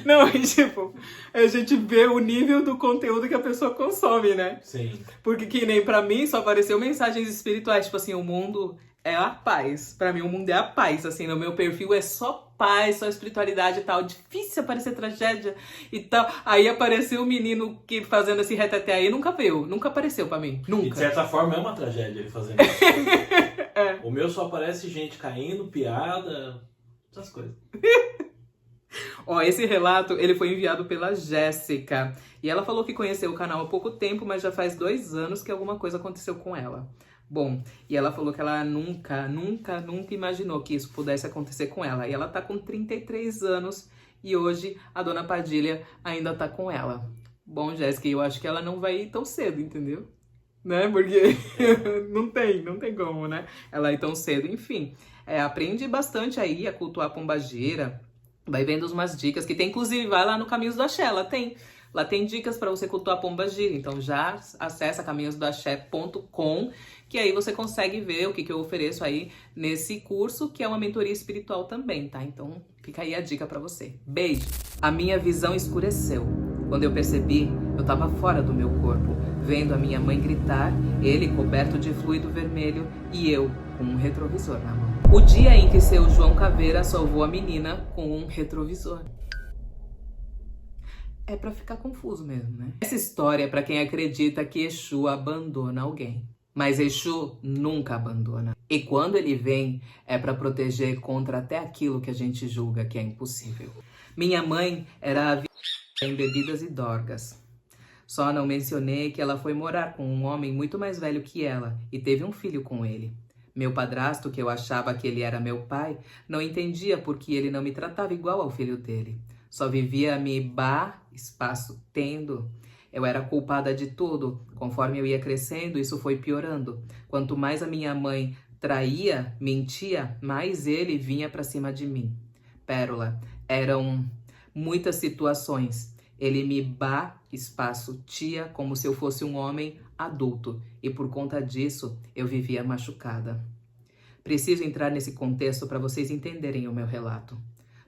Speaker 1: Não, tipo, a gente vê o nível do conteúdo que a pessoa consome, né?
Speaker 2: Sim.
Speaker 1: Porque que nem pra mim só apareceu mensagens espirituais, tipo assim, o mundo é a paz. Pra mim o mundo é a paz, assim, no meu perfil é só paz, só espiritualidade e tal. Difícil aparecer tragédia e tal. Aí apareceu o menino que fazendo esse reteté aí, nunca apareceu pra mim, nunca.
Speaker 2: E de certa forma é uma tragédia ele fazendo isso. É. O meu só aparece gente caindo, piada, essas coisas.
Speaker 1: Ó, esse relato, ele foi enviado pela Jéssica. E ela falou que conheceu o canal há pouco tempo, mas já faz 2 anos que alguma coisa aconteceu com ela. Bom, e ela falou que ela nunca imaginou que isso pudesse acontecer com ela. E ela tá com 33 anos e hoje a dona Padilha ainda tá com ela. Bom, Jéssica, eu acho que ela não vai ir tão cedo, entendeu? Né? Porque não tem como, né? Ela ir tão cedo, enfim. Aprende bastante aí a cultuar a pombagira, Vai vendo umas dicas que tem, inclusive, vai lá no Caminhos do Axé, lá tem dicas para você cultuar a pombagira. Então já acessa caminhosdoaxé.com, que aí você consegue ver o que eu ofereço aí nesse curso, que é uma mentoria espiritual também, tá? Então fica aí a dica para você. Beijo! A minha visão escureceu. Quando eu percebi, eu tava fora do meu corpo, vendo a minha mãe gritar, ele coberto de fluido vermelho e eu com um retrovisor na mão. O dia em que seu João Caveira salvou a menina com um retrovisor. É pra ficar confuso mesmo, né? Essa história é pra quem acredita que Exu abandona alguém. Mas Exu nunca abandona. E quando ele vem, é pra proteger contra até aquilo que a gente julga que é impossível. Minha mãe era a em bebidas e drogas. Só não mencionei que ela foi morar com um homem muito mais velho que ela e teve um filho com ele. Meu padrasto, que eu achava que ele era meu pai, não entendia por que ele não me tratava igual ao filho dele. Só vivia me tendo. Eu era culpada de tudo. Conforme eu ia crescendo, isso foi piorando. Quanto mais a minha mãe traía, mentia, mais ele vinha pra cima de mim. Pérola, eram muitas situações. Ele me tia como se eu fosse um homem adulto. E por conta disso, eu vivia machucada. Preciso entrar nesse contexto para vocês entenderem o meu relato.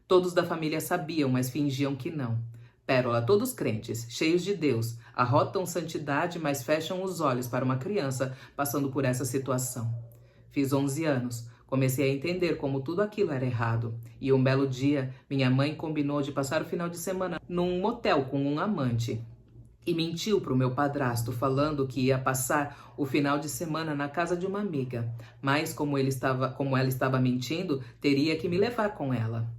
Speaker 1: Todos da família sabiam, mas fingiam que não. Pérola, todos crentes, cheios de Deus, arrotam santidade, mas fecham os olhos para uma criança passando por essa situação. Fiz 11 anos. Comecei a entender como tudo aquilo era errado. E um belo dia, minha mãe combinou de passar o final de semana num motel com um amante. E mentiu pro meu padrasto, falando que ia passar o final de semana na casa de uma amiga. Mas como ela estava mentindo, teria que me levar com ela.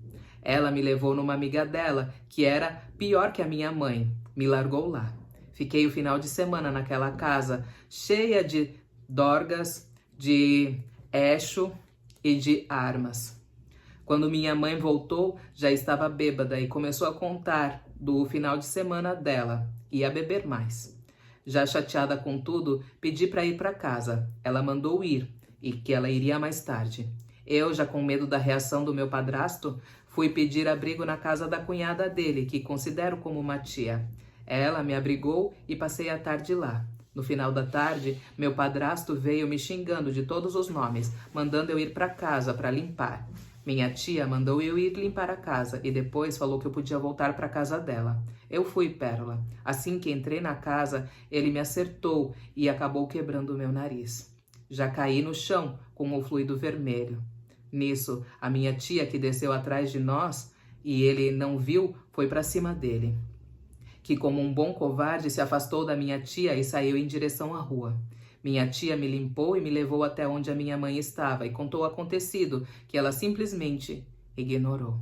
Speaker 1: Ela me levou numa amiga dela, que era pior que a minha mãe. Me largou lá. Fiquei o final de semana naquela casa, cheia de dorgas, de Exu e de armas. Quando minha mãe voltou, já estava bêbada e começou a contar do final de semana dela e a beber mais. Já chateada com tudo, pedi para ir para casa. Ela mandou ir e que ela iria mais tarde. Eu, já com medo da reação do meu padrasto, fui pedir abrigo na casa da cunhada dele, que considero como uma tia. Ela me abrigou e passei a tarde lá. No final da tarde, meu padrasto veio me xingando de todos os nomes, mandando eu ir para casa para limpar. Minha tia mandou eu ir limpar a casa e depois falou que eu podia voltar para casa dela. Eu fui, Pérola. Assim que entrei na casa, ele me acertou e acabou quebrando o meu nariz. Já caí no chão com o fluido vermelho. Nisso, a minha tia, que desceu atrás de nós e ele não viu, foi para cima dele, que como um bom covarde se afastou da minha tia e saiu em direção à rua. Minha tia me limpou e me levou até onde a minha mãe estava e contou o acontecido, que ela simplesmente ignorou.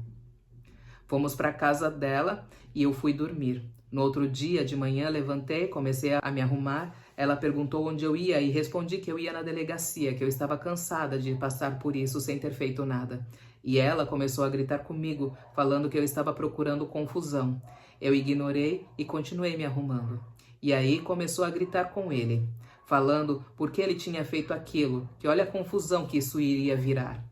Speaker 1: Fomos para a casa dela e eu fui dormir. No outro dia, de manhã, levantei, comecei a me arrumar. Ela perguntou onde eu ia e respondi que eu ia na delegacia, que eu estava cansada de passar por isso sem ter feito nada. E ela começou a gritar comigo, falando que eu estava procurando confusão. Eu ignorei e continuei me arrumando. E aí começou a gritar com ele, falando por que ele tinha feito aquilo, que olha a confusão que isso iria virar.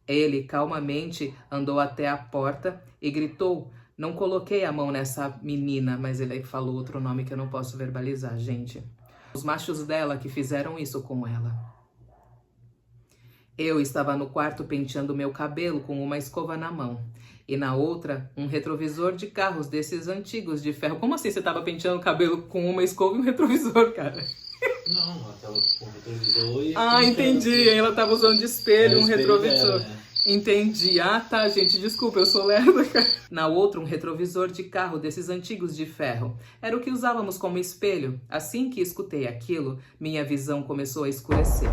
Speaker 1: Ele calmamente andou até a porta e gritou: "Não coloquei a mão nessa menina", mas ele falou outro nome que eu não posso verbalizar, gente. Os machos dela que fizeram isso com ela. Eu estava no quarto penteando meu cabelo com uma escova na mão. E na outra, um retrovisor de carros desses antigos de ferro. Como assim você estava penteando o cabelo com uma escova e um retrovisor, cara?
Speaker 2: Não, ela tava com o retrovisor e...
Speaker 1: Ah, entendi. Ela tava usando de espelho, um retrovisor.
Speaker 2: Dela, né?
Speaker 1: Entendi. Ah, tá, gente. Desculpa, eu sou lerda, cara. Na outra, um retrovisor de carro desses antigos de ferro. Era o que usávamos como espelho. Assim que escutei aquilo, minha visão começou a escurecer.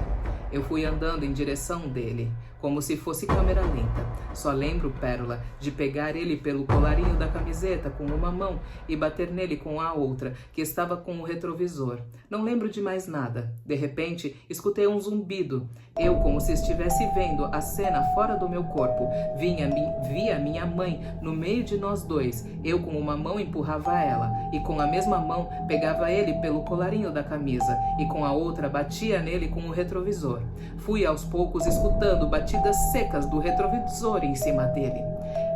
Speaker 1: Eu fui andando em direção dele, como se fosse câmera lenta. Só lembro, Pérola, de pegar ele pelo colarinho da camiseta com uma mão e bater nele com a outra, que estava com o retrovisor. Não lembro de mais nada. De repente, escutei um zumbido. Eu, como se estivesse vendo a cena fora do meu corpo, via minha mãe no meio de nós dois. Eu, com uma mão, empurrava ela, e com a mesma mão pegava ele pelo colarinho da camisa, e com a outra batia nele com o retrovisor. Fui aos poucos escutando batidas secas do retrovisor em cima dele.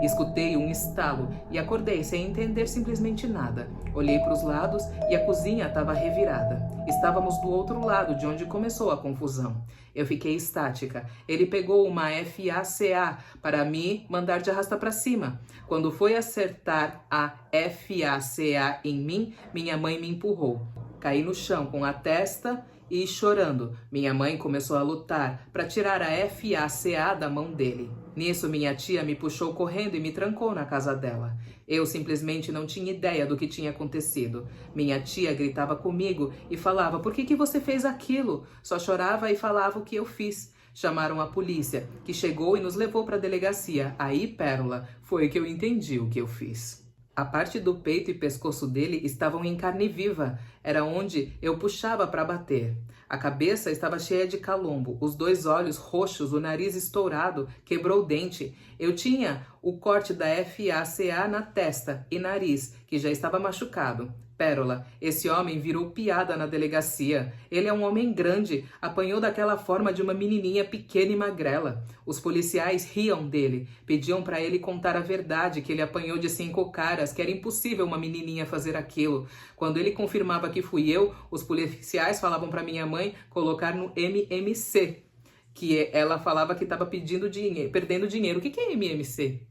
Speaker 1: Escutei um estalo e acordei sem entender simplesmente nada. Olhei para os lados e a cozinha estava revirada. Estávamos do outro lado de onde começou a confusão. Eu fiquei estática. Ele pegou uma FACA para me mandar de arrasta para cima. Quando foi acertar a FACA em mim, minha mãe me empurrou. Caí no chão com a testa e chorando. Minha mãe começou a lutar para tirar a FACA da mão dele. Nisso, minha tia me puxou correndo e me trancou na casa dela. Eu simplesmente não tinha ideia do que tinha acontecido. Minha tia gritava comigo e falava: "Por que você fez aquilo?" Só chorava e falava o que eu fiz. Chamaram a polícia, que chegou e nos levou para a delegacia. Aí, Pérola, foi que eu entendi o que eu fiz. A parte do peito e pescoço dele estavam em carne viva. Era onde eu puxava para bater. A cabeça estava cheia de calombo, os 2 olhos roxos, o nariz estourado, quebrou o dente. Eu tinha o corte da FACA na testa e nariz, que já estava machucado. Pérola, esse homem virou piada na delegacia. Ele é um homem grande, apanhou daquela forma de uma menininha pequena e magrela. Os policiais riam dele, pediam para ele contar a verdade, que ele apanhou de 5 caras, que era impossível uma menininha fazer aquilo. Quando ele confirmava que fui eu, os policiais falavam para minha mãe colocar no MMC, que ela falava que estava perdendo dinheiro. O que é MMC?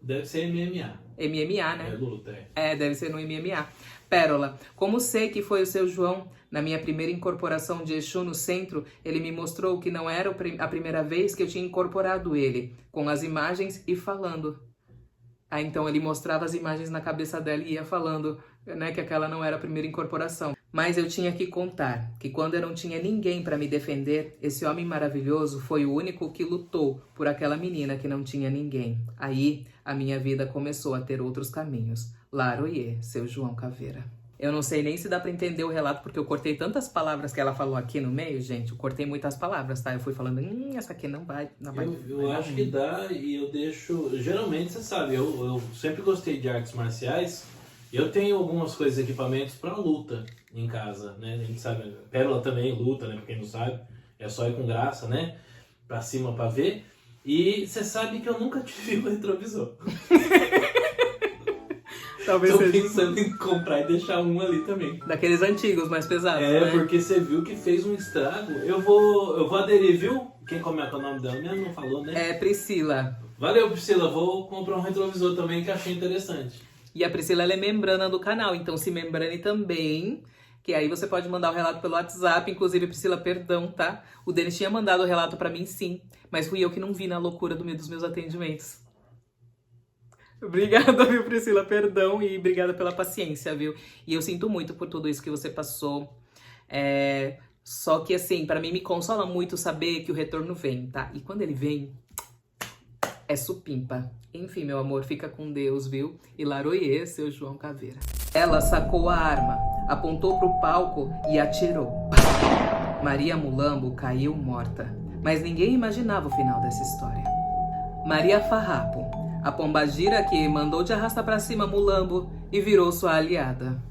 Speaker 2: Deve ser MMA.
Speaker 1: MMA, né?
Speaker 2: É luta,
Speaker 1: deve ser no MMA. Pérola, como sei que foi o seu João? Na minha primeira incorporação de Exu no centro, ele me mostrou que não era a primeira vez que eu tinha incorporado ele, com as imagens e falando. Aí então ele mostrava as imagens na cabeça dela e ia falando, né, que aquela não era a primeira incorporação. Mas eu tinha que contar que quando eu não tinha ninguém para me defender, esse homem maravilhoso foi o único que lutou por aquela menina que não tinha ninguém. Aí a minha vida começou a ter outros caminhos. Laroie, seu João Caveira. Eu não sei nem se dá pra entender o relato, porque eu cortei tantas palavras que ela falou aqui no meio, gente. Eu cortei muitas palavras, tá? Eu fui falando, essa aqui não vai.
Speaker 2: Eu acho que dá, e eu deixo... Geralmente, você sabe, eu sempre gostei de artes marciais. Eu tenho algumas coisas, equipamentos pra luta em casa, né? A gente sabe, Pérola também luta, né? Pra quem não sabe, é só ir com graça, né? Pra cima pra ver. E você sabe que eu nunca tive um retrovisor.
Speaker 1: Talvez
Speaker 2: tô pensando em comprar e deixar um ali também.
Speaker 1: Daqueles antigos, mais pesados, né?
Speaker 2: Porque você viu que fez um estrago. Eu vou aderir, viu? Quem comenta o nome dela mesmo não falou, né?
Speaker 1: É Priscila.
Speaker 2: Valeu, Priscila. Vou comprar um retrovisor também que achei interessante.
Speaker 1: E a Priscila, ela é membrana do canal, então se membrane também, que aí você pode mandar o relato pelo WhatsApp. Inclusive, Priscila, perdão, tá? O Denis tinha mandado o relato pra mim, sim, mas fui eu que não vi na loucura dos meus atendimentos. Obrigada, viu, Priscila? Perdão e obrigada pela paciência, viu? E eu sinto muito por tudo isso que você passou. Só que, assim, pra mim me consola muito saber que o retorno vem, tá? E quando ele vem, é supimpa. Enfim, meu amor, fica com Deus, viu? E Laroie, seu João Caveira. Ela sacou a arma, apontou pro palco e atirou. Maria Mulambo caiu morta. Mas ninguém imaginava o final dessa história. Maria Farrapo, a pombagira que mandou de arrasta pra cima Mulambo e virou sua aliada.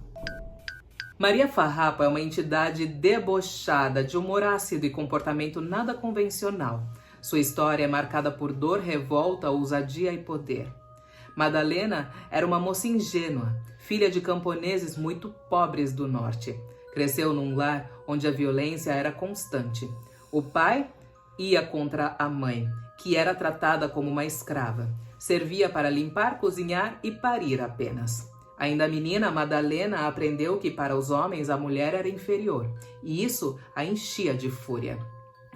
Speaker 1: Maria Farrapo é uma entidade debochada, de humor ácido e comportamento nada convencional. Sua história é marcada por dor, revolta, ousadia e poder. Madalena era uma moça ingênua, filha de camponeses muito pobres do norte. Cresceu num lar onde a violência era constante. O pai ia contra a mãe, que era tratada como uma escrava. Servia para limpar, cozinhar e parir apenas. Ainda menina, Madalena aprendeu que para os homens a mulher era inferior, e isso a enchia de fúria.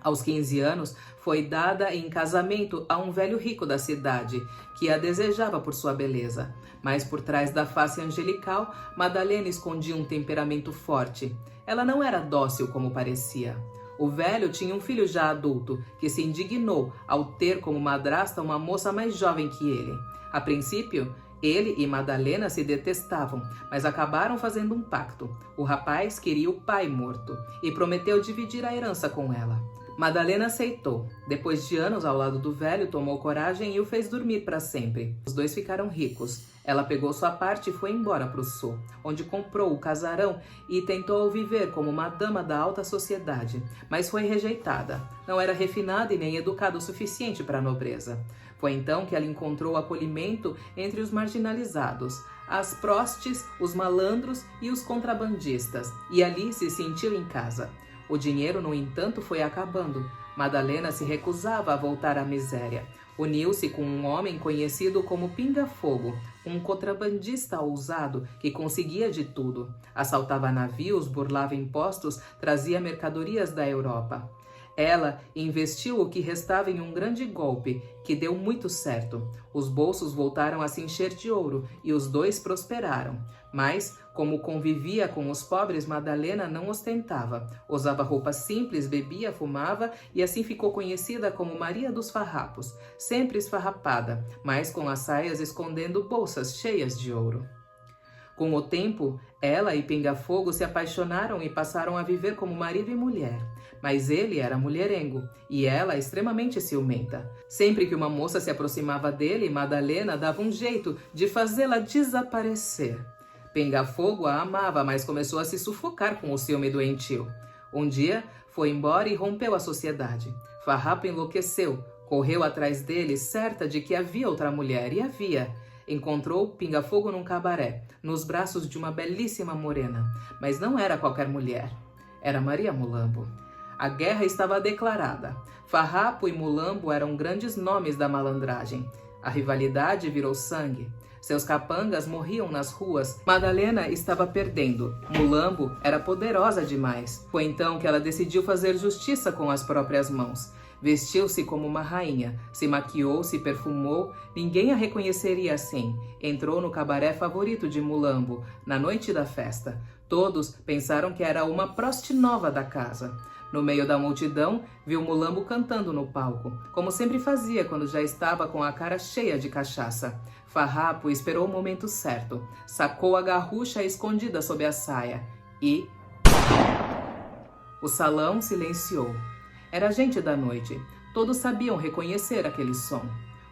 Speaker 1: Aos 15 anos, foi dada em casamento a um velho rico da cidade, que a desejava por sua beleza. Mas por trás da face angelical, Madalena escondia um temperamento forte. Ela não era dócil como parecia. O velho tinha um filho já adulto, que se indignou ao ter como madrasta uma moça mais jovem que ele. A princípio, ele e Madalena se detestavam, mas acabaram fazendo um pacto. O rapaz queria o pai morto e prometeu dividir a herança com ela. Madalena aceitou. Depois de anos ao lado do velho, tomou coragem e o fez dormir para sempre. Os dois ficaram ricos. Ela pegou sua parte e foi embora para o sul, onde comprou o casarão e tentou viver como uma dama da alta sociedade, mas foi rejeitada. Não era refinada e nem educada o suficiente para a nobreza. Foi então que ela encontrou acolhimento entre os marginalizados, as prostes, os malandros e os contrabandistas, e ali se sentiu em casa. O dinheiro, no entanto, foi acabando. Madalena se recusava a voltar à miséria. Uniu-se com um homem conhecido como Pinga Fogo, um contrabandista ousado que conseguia de tudo. Assaltava navios, burlava impostos, trazia mercadorias da Europa. Ela investiu o que restava em um grande golpe, que deu muito certo. Os bolsos voltaram a se encher de ouro e os dois prosperaram. Mas, como convivia com os pobres, Madalena não ostentava. Usava roupas simples, bebia, fumava e assim ficou conhecida como Maria dos Farrapos, sempre esfarrapada, mas com as saias escondendo bolsas cheias de ouro. Com o tempo, ela e Pinga Fogo se apaixonaram e passaram a viver como marido e mulher. Mas ele era mulherengo e ela extremamente ciumenta. Sempre que uma moça se aproximava dele, Madalena dava um jeito de fazê-la desaparecer. Pinga Fogo a amava, mas começou a se sufocar com o ciúme doentio. Um dia, foi embora e rompeu a sociedade. Farrapo enlouqueceu, correu atrás dele, certa de que havia outra mulher, e havia. Encontrou Pinga Fogo num cabaré, nos braços de uma belíssima morena. Mas não era qualquer mulher, era Maria Mulambo. A guerra estava declarada. Farrapo e Mulambo eram grandes nomes da malandragem. A rivalidade virou sangue. Seus capangas morriam nas ruas. Madalena estava perdendo. Mulambo era poderosa demais. Foi então que ela decidiu fazer justiça com as próprias mãos. Vestiu-se como uma rainha, se maquiou, se perfumou, ninguém a reconheceria assim. Entrou no cabaré favorito de Mulambo, na noite da festa. Todos pensaram que era uma proste nova da casa. No meio da multidão, viu Mulambo cantando no palco, como sempre fazia quando já estava com a cara cheia de cachaça. Farrapo esperou o momento certo, sacou a garrucha escondida sob a saia e... O salão silenciou. Era gente da noite. Todos sabiam reconhecer aquele som.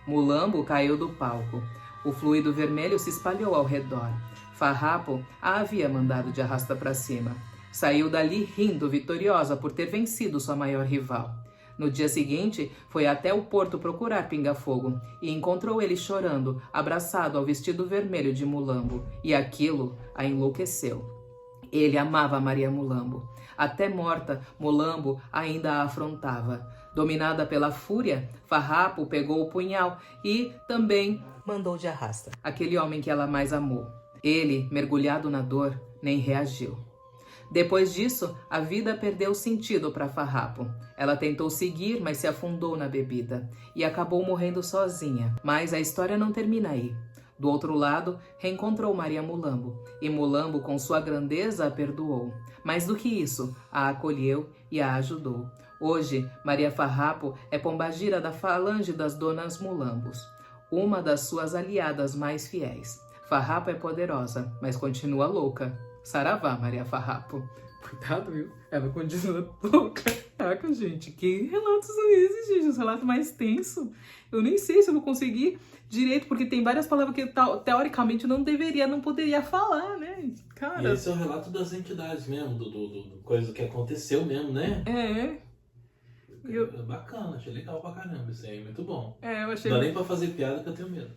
Speaker 1: Mulambo caiu do palco. O fluido vermelho se espalhou ao redor. Farrapo a havia mandado de arrasta para cima. Saiu dali rindo, vitoriosa por ter vencido sua maior rival. No dia seguinte, foi até o porto procurar Pinga Fogo e encontrou ele chorando, abraçado ao vestido vermelho de Mulambo. E aquilo a enlouqueceu. Ele amava Maria Mulambo. Até morta, Mulambo ainda a afrontava. Dominada pela fúria, Farrapo pegou o punhal e também mandou de arrasta aquele homem que ela mais amou. Ele, mergulhado na dor, nem reagiu. Depois disso, a vida perdeu sentido para Farrapo. Ela tentou seguir, mas se afundou na bebida e acabou morrendo sozinha. Mas a história não termina aí. Do outro lado, reencontrou Maria Mulambo, e Mulambo, com sua grandeza, a perdoou. Mais do que isso, a acolheu e a ajudou. Hoje, Maria Farrapo é pombagira da falange das donas Mulambos, uma das suas aliadas mais fiéis. Farrapo é poderosa, mas continua louca. Saravá, Maria Farrapo. Cuidado, viu? Ela continua louca. Caraca, gente, que relatos são esses, gente? Os relatos mais tensos. Eu nem sei se eu vou conseguir direito, porque tem várias palavras que teoricamente não poderia falar, né? Cara.
Speaker 2: E esse é o relato das entidades mesmo, do coisa que aconteceu mesmo, né? Bacana, achei legal pra caramba isso aí, muito bom.
Speaker 1: Eu achei.
Speaker 2: Não dá nem pra fazer piada que eu tenho medo.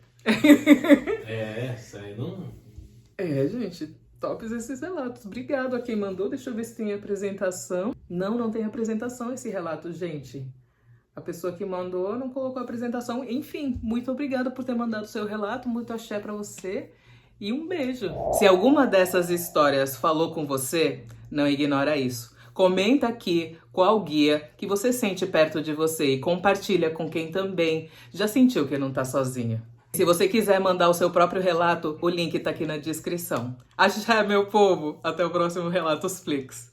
Speaker 2: Isso aí não.
Speaker 1: Gente, tops esses relatos. Obrigado a quem mandou. Deixa eu ver se tem apresentação. Não tem apresentação esse relato, gente. A pessoa que mandou não colocou a apresentação. Enfim, muito obrigada por ter mandado o seu relato. Muito axé pra você. E um beijo. Se alguma dessas histórias falou com você, não ignora isso. Comenta aqui qual guia que você sente perto de você e compartilha com quem também já sentiu que não tá sozinho. Se você quiser mandar o seu próprio relato, o link tá aqui na descrição. Axé, meu povo! Até o próximo Relatos Flix.